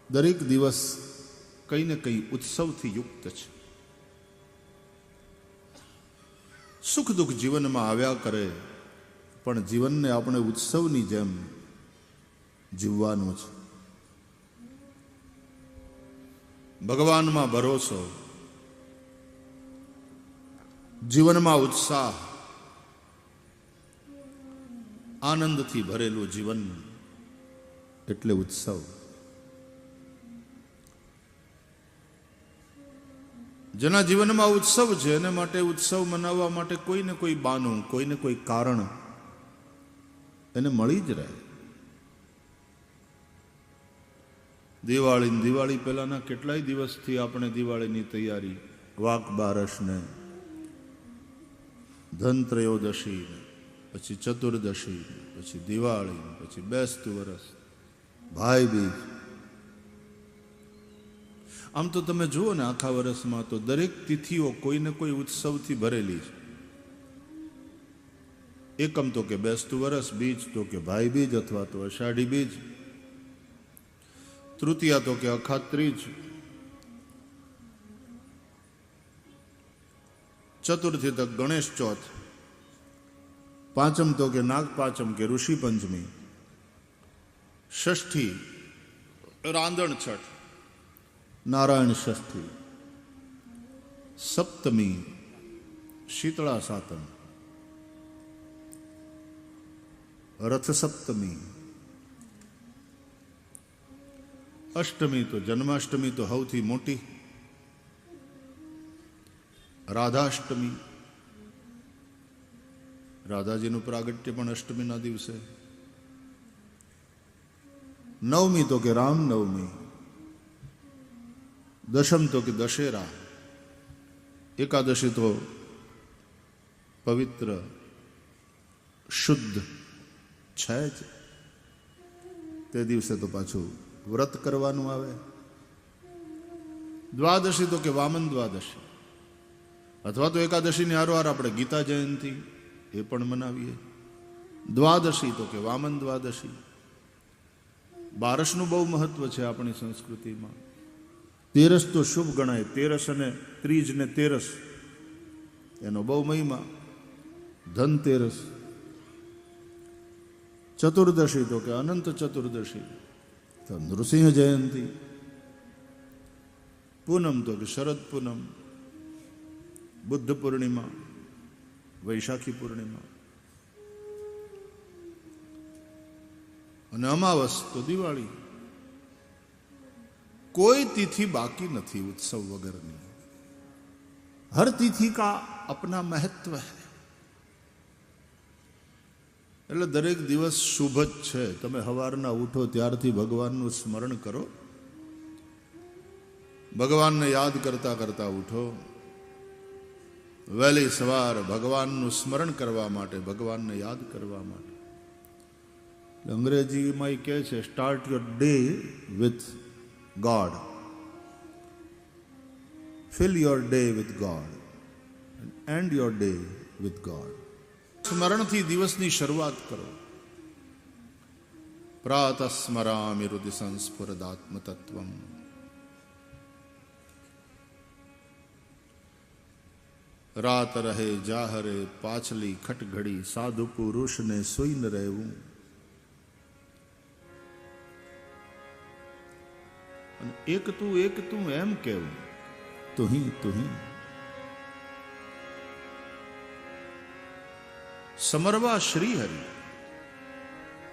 દરેક દિવસ કંઈ ને કંઈ ઉત્સવથી યુક્ત છે. સુખ દુઃખ જીવનમાં આવ્યા કરે, પણ જીવનને આપણે ઉત્સવની જેમ જીવવાનું છે. ભગવાનમાં ભરોસો, જીવનમાં ઉત્સાહ, આનંદથી ભરેલું જીવન એટલે ઉત્સવ. જેના જીવનમાં ઉત્સવ છે એને માટે ઉત્સવ મનાવવા માટે કોઈને કોઈ બાનું, કોઈને કોઈ કારણ એને મળી જ રહે. દિવાળી પહેલાના કેટલાય દિવસથી આપણે દિવાળીની તૈયારી, વાક બારસને, ધનત્રયોદશી, પછી ચતુર્દશી, પછી દિવાળી, પછી બેસતું વરસ, ભાઈ બીજ. આમ તો તમે જુઓ ને આખા વર્ષમાં તો દરેક તિથિઓ કોઈને કોઈ ઉત્સવથી ભરેલી છે. એકમ તો કે બેસતું વરસ, બીજ તો કે ભાઈ બીજ અથવા તો અષાઢી બીજ, તૃતીયા તો કે અખાત ત્રીજ, ચતુર્થી તો ગણેશ ચોથ, પાંચમ તો કે નાગ પાંચમ કે ઋષિ પંચમી, ષષ્ઠી રાંધણ છઠ, નારાયણ ષષ્ઠી, સપ્તમી શીતળા સાતમ, રથ સપ્તમી, અષ્ટમી તો જન્માષ્ટમી તો સૌથી મોટી, રાધાષ્ટમી, રાધાજીનું પ્રાગટ્ય પણ અષ્ટમીના દિવસે, નવમી તો કે રામનવમી, દશમ તો કે દશેરા, એકાદશી તો પવિત્ર શુદ્ધ છે જ, તે દિવસે તો પાછું વ્રત કરવાનું આવે. દ્વાદશી તો કે વામન દ્વાદશી, અથવા તો એકાદશીની હારોહાર આપણે ગીતા જયંતિ એ પણ મનાવીએ. દ્વાદશી તો કે વામન દ્વાદશી. બારસનું બહુ મહત્વ છે આપણી સંસ્કૃતિમાં. તેરસ તો શુભ ગણાય, તેરસ અને ત્રીજ ને તેરસ એનો બહુ મહિમા. ધનતેરસ. ચતુર્દશી તો કે અનંત ચતુર્દશી, તો નૃસિંહ જયંતિ. પૂનમ તો કે શરદ પૂનમ, બુદ્ધ પૂર્ણિમા, વૈશાખી પૂર્ણિમા, અને અમાવસ તો દિવાળી. कोई तिथि बाकी नहीं उत्सव वगैरह. हर तिथि का अपना महत्व है. એટલે દરેક દિવસ શુભ જ છે. તમે સવારના ઉઠો ત્યારથી ભગવાનનું સ્મરણ કરો, ભગવાનને યાદ કરતા કરતા ઉઠો. વહેલી સવાર ભગવાનનું સ્મરણ કરવા માટે, ભગવાનને યાદ કરવા માટે. અંગ્રેજીમાં એ કહે છે, start your day with God. Fill your day with God and end your day with God. સ્મરણથી દિવસની શરૂઆત કરો. પ્રાતઃ સ્મરામિ હૃદિ સંસ્ફુરદાત્મ તત્વમ. રાત રહે જાહરે પાછલી ખટઘડી, સાધુ પુરુષને સોઈ ન રહેવું. એક તું એમ કેવું, તુહી સમરવા શ્રી હરિ.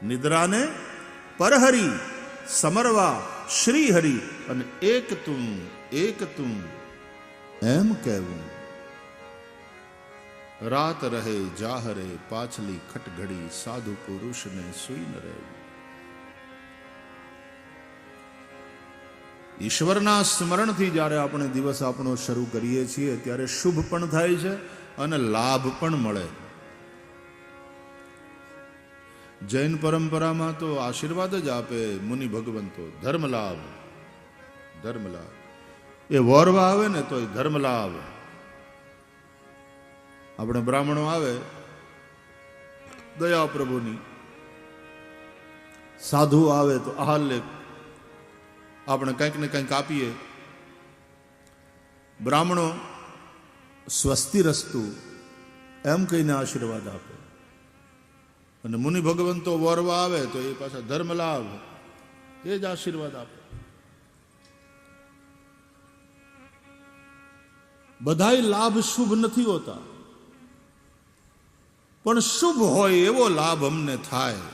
નિદ્રાને પરહરિ, સમરવા શ્રી હરિ. અને એક તું એમ કહેવું. રાત રહે જાહરે પાછલી ખટઘડી, સાધુ પુરુષને સુઈ ન રહેવું. ઈશ્વરના સ્મરણથી જ્યારે આપણે દિવસ આપણો શરૂ કરીએ છીએ ત્યારે શુભ પણ થાય છે અને લાભ પણ મળે. જૈન પરંપરામાં તો આશીર્વાદ જ આપે મુનિ ભગવંતો. ધર્મ લાભ. એ વોરવા આવે ને તો ધર્મ લાભ. આપણે બ્રાહ્મણો આવે દયા પ્રભુની, સાધુ આવે તો આહાલ્ય આપણે કંઈક ને કંઈક આપીએ. બ્રાહ્મણો સ્વસ્તિ રસ્તુ એમ કહીને આશીર્વાદ આપે, અને મુનિ ભગવંતો વરવા આવે તો એ પાછા ધર્મ લાભ એ જ આશીર્વાદ આપે. બધાય લાભ શુભ નથી હોતા, પણ શુભ હોય એવો લાભ અમને થાય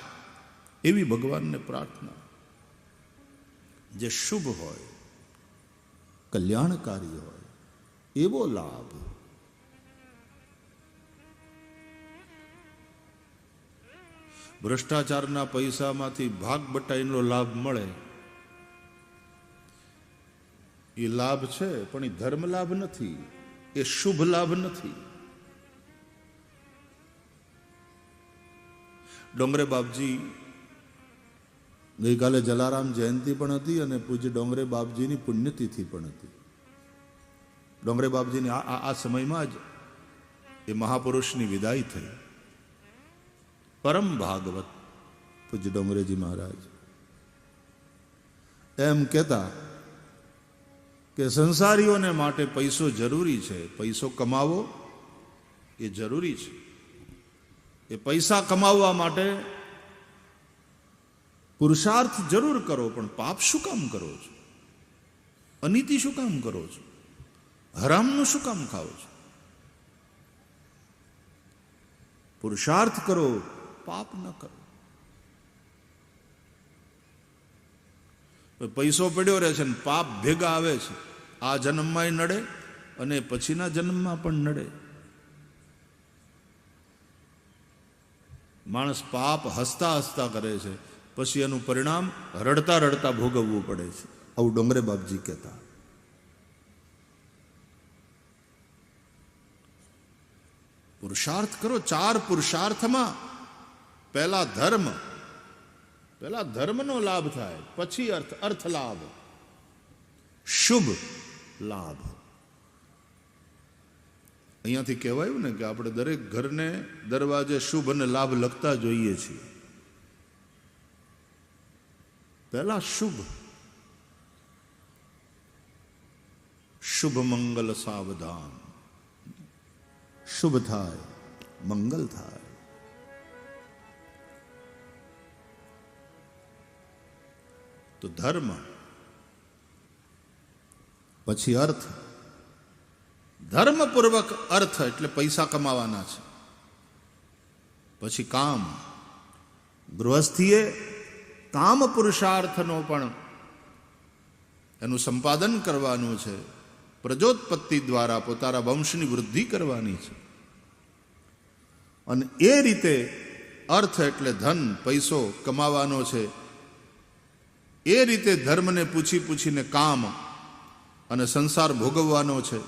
એવી ભગવાનને પ્રાર્થના. જે શુભ હોય, કલ્યાણકારી હોય એવો લાભ. ભ્રષ્ટાચારના પૈસામાંથી ભાગ બટાઈનો લાભ મળે એ લાભ છે, પણ એ ધર્મ લાભ નથી, એ શુભ લાભ નથી. ડોંગરે બાપજી ગઈકાલે જલારામ જયંતિ પણ હતી અને પૂજ્ય ડોંગરે બાપજીની પુણ્યતિથિ પણ હતી. ડોંગરે બાપજીની આ સમયમાં જ એ મહાપુરુષની વિદાય થઈ. પરમ ભાગવત પૂજ્ય ડોંગરેજી મહારાજ એમ કહેતા કે સંસારીઓને માટે પૈસો જરૂરી છે, પૈસો કમાવો એ જરૂરી છે. એ પૈસા કમાવવા માટે પુરુષાર્થ જરૂર કરો, પણ પાપ શું કામ કરો છો? અનીતિ શું કામ કરો છો? હરામનું શું કામ ખાઓ છો? પુરુષાર્થ કરો, પાપ ન કરો. પૈસો પડ્યો રહે છે ને પાપ ભેગા આવે છે. આ જન્મમાં નડે અને પછીના જન્મમાં પણ નડે. માણસ પાપ હસતા હસતા કરે છે, પછી એનું પરિણામ રડતા રડતા ભોગવવું પડે છે. આવું ડોંગરે બાપજી કહેતા. પુરુષાર્થ કરો. 4 પુરુષાર્થમાં પહેલા ધર્મનો લાભ થાય, પછી અર્થ લાભ, શુભ લાભ. અહીંયાથી કહેવાયું ને કે આપણે દરેક ઘરને દરવાજે શુભ અને લાભ લખતા જોઈએ છીએ. પહેલા શુભ, શુભ મંગલ સાવધાન. શુભ થાય, મંગલ થાય. તો ધર્મ, પછી અર્થ. ધર્મપૂર્વક અર્થ એટલે પૈસા કમાવાના છે. પછી કામ. ગૃહસ્થીએ કામ પુરુષાર્થનો પણ એનું સંપાદન કરવાનું છે. પ્રજોત્પત્તિ દ્વારા પોતાના વંશની વૃદ્ધિ કરવાની છે. અને એ રીતે અર્થ એટલે ધન, પૈસો કમાવાનો છે. એ રીતે ધર્મને પૂછી પૂછીને કામ અને સંસાર ભોગવવાનો છે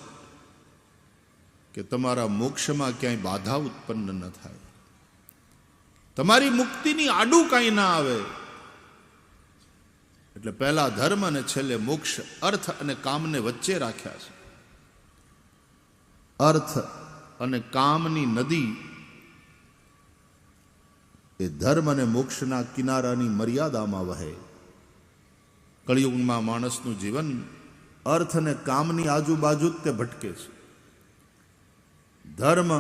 કે તમારા મોક્ષમાં ક્યાંય બાધા ઉત્પન્ન ન થાય, તમારી મુક્તિની આડું કાંઈ ના આવે. એટલે પહેલા ધર્મ અને છેલ્લે મોક્ષ, અર્થ અને કામને વચ્ચે રાખ્યા છે. અર્થ અને કામની નદી એ ધર્મ અને મોક્ષના કિનારાની મર્યાદામાં વહે. કળિયુગમાં માણસનું જીવન અર્થ અને કામની આજુબાજુ જ તે ભટકે છે. ધર્મ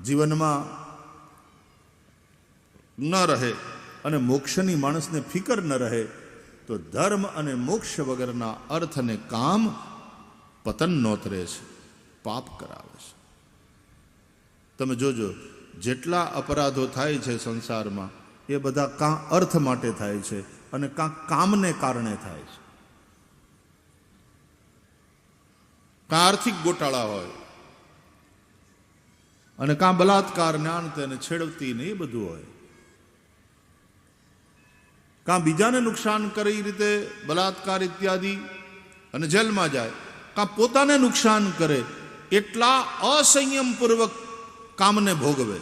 જીવનમાં ન રહે અને મોક્ષની માણસને ફિકર ન રહે તો ધર્મ અને મોક્ષ વગરના અર્થ અને કામ પતન નોતરે છે, પાપ કરાવે છે. તમે જોજો, જેટલા અપરાધો થાય છે સંસારમાં એ બધા કાં અર્થ માટે થાય છે અને કાં કામને કારણે થાય છે. કાં આર્થિક ગોટાળા હોય અને કાં બલાત્કાર, જ્ઞાન તેને છેડવતી ને એ બધું હોય. કાં બીજાને નુકસાન કરે એ રીતે બલાત્કાર ઇત્યાદિ અને જેલમાં જાય, કાં પોતાને નુકસાન કરે એટલા અસંયમપૂર્વક કામને ભોગવે.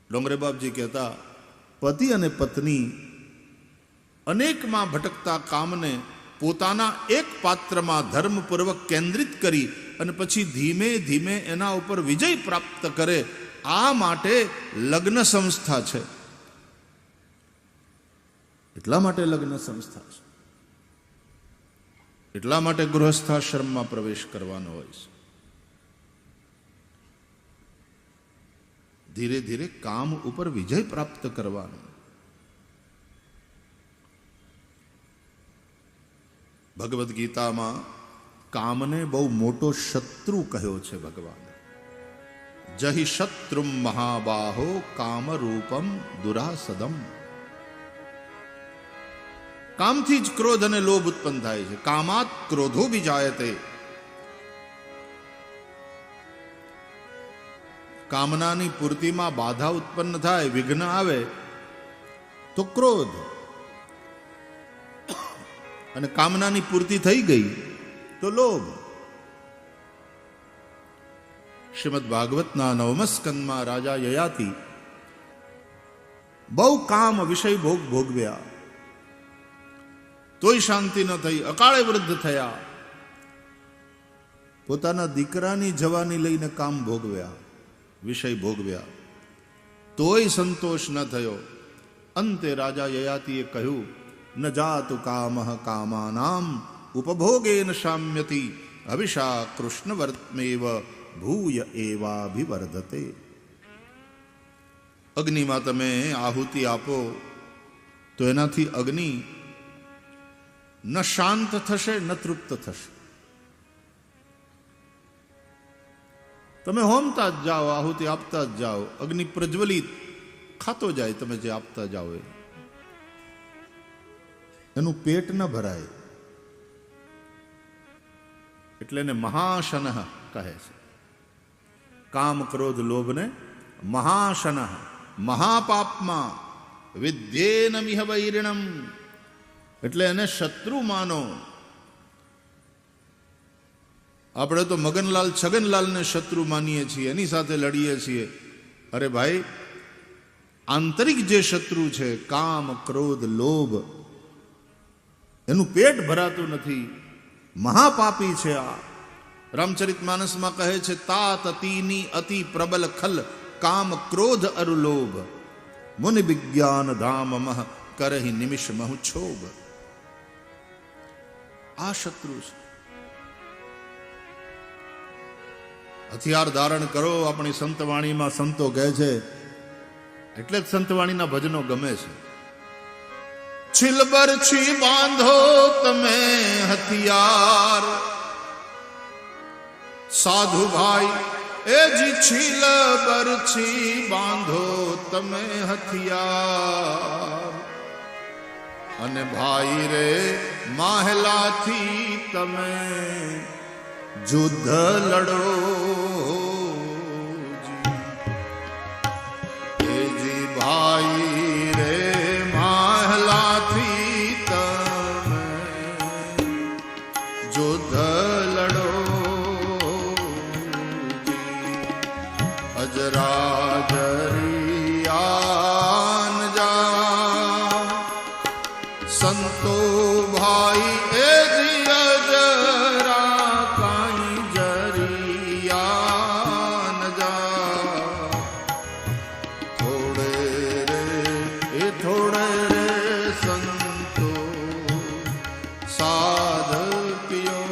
ડોંગરે બાપજી કહેતા, પતિ અને પત્ની અનેકમાં ભટકતા કામને પોતાના એક પાત્રમાં ધર્મપૂર્વક કેન્દ્રિત કરી અને પછી ધીમે ધીમે એના ઉપર વિજય પ્રાપ્ત કરે. આ માટે લગ્ન સંસ્થા છે. એટલા માટે લગ્ન સંસ્થા છે, એટલા માટે ગૃહસ્થાશ્રમમાં પ્રવેશ કરવાનો હોય છે. ધીરે ધીરે કામ ઉપર વિજય પ્રાપ્ત કરવાનો. ભગવદ્ ગીતામાં કામને બહુ મોટો શત્રુ કહ્યો છે ભગવાન. જહિ શત્રુમ મહાબાહો કામરૂપમ દુરાસદમ. કામથી જ ક્રોધ અને લોભ ઉત્પન્ન થાય છે. કામાત ક્રોધો વિજાયતે. કામનાની પૂર્તિમાં બાધા ઉત્પન્ન થાય, વિઘ્ન આવે તો ક્રોધ, અને કામનાની પૂર્તિ થઈ ગઈ તો લોભ. શ્રીમદ ભાગવતના 9મ સ્કંદમાં રાજા યયાતિ બહુ કામ વિષય ભોગ ભોગવ્યા, તોય શાંતિ ન થઈ, અકાળે વૃદ્ધ થયા. પોતાના દીકરાની જવાની લઈને કામ ભોગવ્યા, વિષય ભોગવ્યા, તોય સંતોષ ન થયો. અંતે રાજા યયાતિએ કહ્યું, ન જાતુ કામઃ કામાનામ ઉપભોગેન શામ્યતિ હવિષા કૃષ્ણવર્તમેવ ભૂય એવાભિવર્ધતે. અગ્નિમાં તમે આહુતિ આપો તો એનાથી અગ્નિ ન શાંત થશે ન તૃપ્ત થશે. તમે હોમતા જ જાઓ, આહુતિ આપતા જ જાઓ, અગ્નિ પ્રજ્વલિત ખાતો જાય. તમે જે આપતા જાઓ એનું પેટ ન ભરાય. એટલે એને મહાશન કહે છે. કામ ક્રોધ લોભને મહાશન, મહાપાપમાં વિદ્યેન મિહ વૈરિણમ, એટલે એને શત્રુ માનો. આપણે તો મગનલાલ છગનલાલને શત્રુ માનીએ છીએ, એની સાથે લડીએ છીએ. અરે ભાઈ, આંતરિક જે શત્રુ છે કામ ક્રોધ લોભ, એનું પેટ ભરાતું નથી, મહાપાપી છે આ. રામચરિતમાનસમાં કહે છે, તાત અતિની અતિ પ્રબલ ખલ કામ ક્રોધ અરુ લોભ મુનિ વિજ્ઞાન ધામ મહ કરહી નિમિષ મહુ છોભ. આ શત્રુ છે. હથિયાર ધારણ કરો. આપણી સંતવાણીમાં સંતો કહે છે, એટલે જ સંતવાણીના ભજનો ગમે છે. છિલબર છી બાંધો તમે હથિયાર, સાધુ ભાઈ એ જી છિલબર છી બાંધો તમે હથિયાર, અને ભાઈ રે માહલાથી તમે યુદ્ધ લડો. એ જી ભાઈ રે માહલાથી તમે યુદ્ધ લડો. અજરાજરિયાન જા સંતો ભાઈ એ જી અજરા કાઈ જરિયાન જા. થોડે રે એ થોડે રે સંતો સાધક્યો.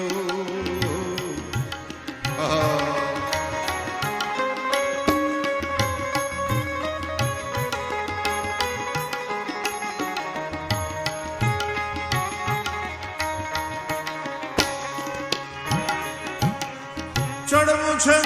ચડવું છે